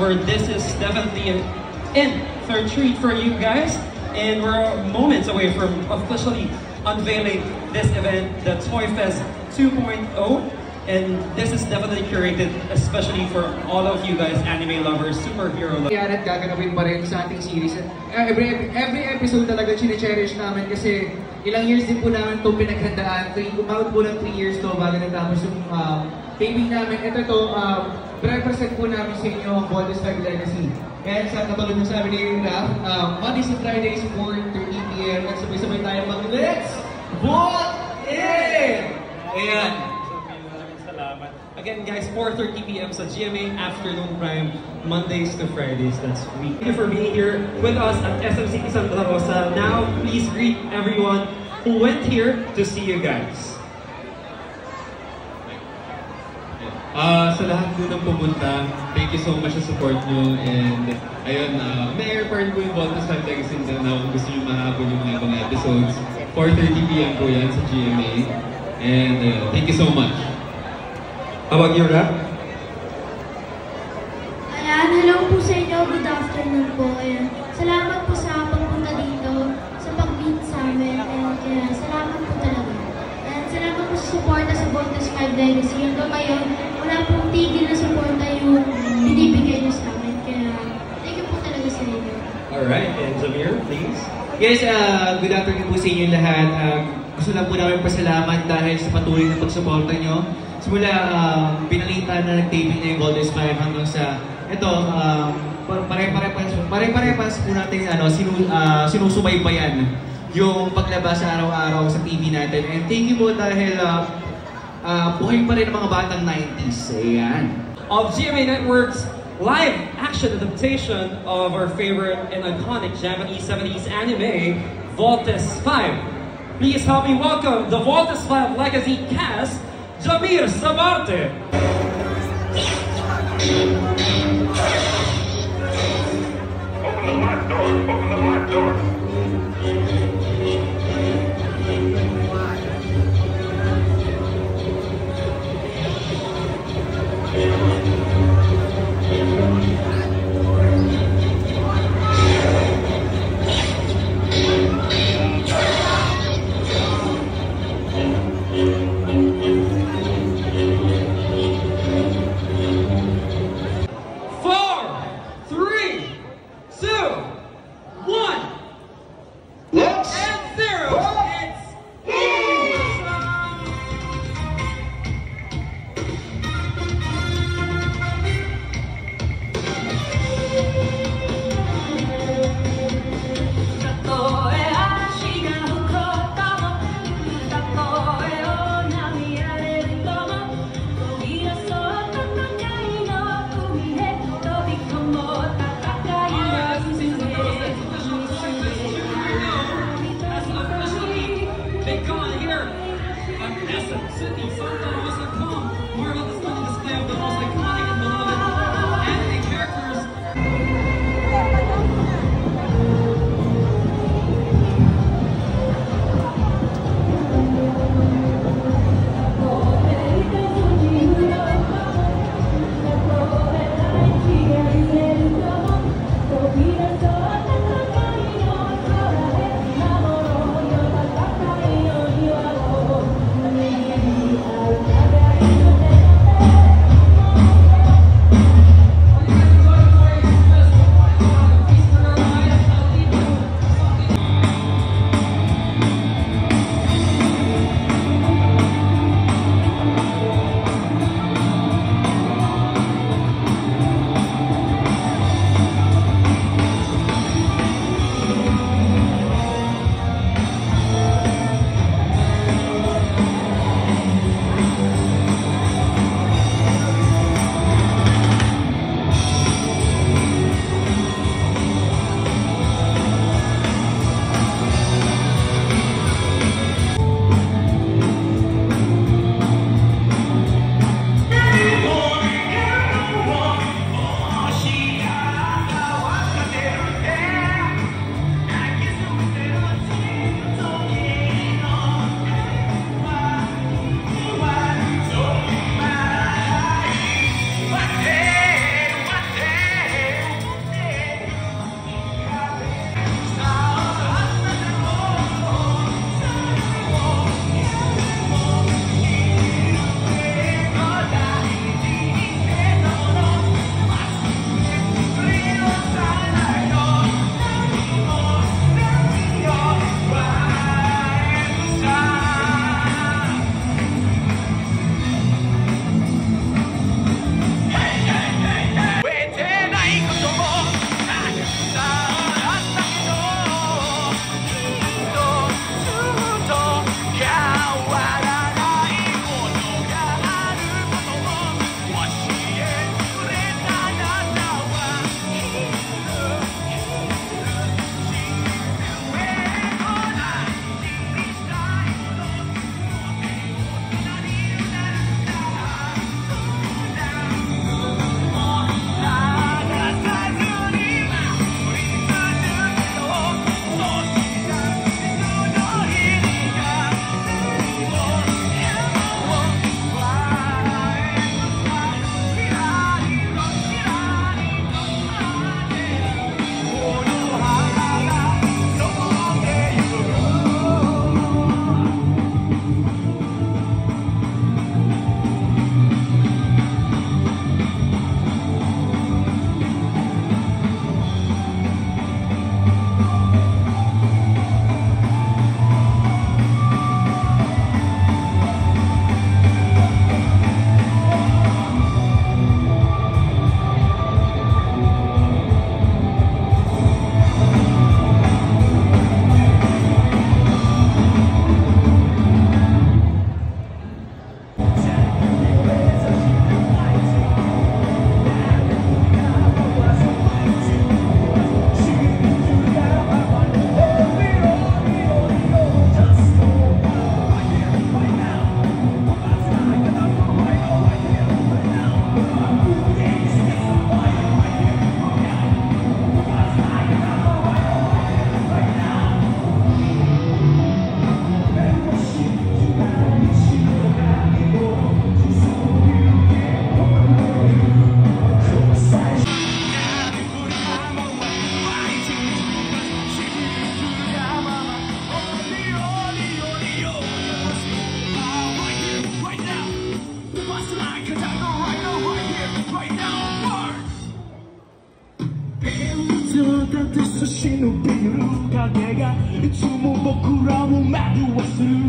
lover, this is definitely an third treat for you guys. And we're moments away from officially unveiling this event, the Toy Fest 2.0. And this is definitely curated especially for all of you guys, anime lovers, superhero lovers. Yan at gaganapin pa rin sa ating series. Every episode talaga chine-cherish namin kasi ilang years din po namin itong pinaghandaan. Umabot po ng 3 years to bago natapos yung taping namin. Ito represent po namin sa inyo ang Voltes 5 Legacy. And sa katulad ng sabi ni Raph, Mondays and Fridays 4:30 PM at sabay-sabay tayo Let's Vote In! Ayan. Again guys, 4:30 PM sa GMA Afternoon Prime, Mondays to Fridays, that's week. Thank you for being here with us at SM City Santa Rosa. Now, please greet everyone who went here to see you guys. Sa lahat po ng pumunta, thank you so much sa support nyo. And ayun, may airport po yung Voltes 5 Legacy na kung gusto nyo mahabol yung mga ibang episodes. 4:30 PM po yan sa GMA. And thank you so much. How about you, Rap? Ayan, hello po sa inyo. Good afternoon po. Ayan. Salamat po sa pagpunta dito, sa pag-meet sa amin. Ayan, salamat po talaga. And salamat po sa suporta sa Voltes 5 Legacy. Hanggang ngayon, wala pong tigil na suporta yung binibigay niyo sa amin. Kaya, thank you po talaga sa inyo. Alright, and Zamir, please. Yes, good afternoon po sa inyo lahat. Gusto lang po namin pasalamat dahil sa patuloy na pagsuporta nyo. Simula pinalita na nag-taping na yung Voltes 5 hanggang sa ito, pare-parepas po natin sinusubaybayan yung paglabas sa araw-araw sa TV natin. And thank you po dahil buhay pa rin ang mga batang 90s. Ayan. Of GMA Network's live action adaptation of our favorite and iconic Japanese 70s anime, Voltes 5. Please help me welcome the Voltes 5 Legacy cast, Jamir Sabarte. Open the black door, open the black door. いつも僕らを惑わせる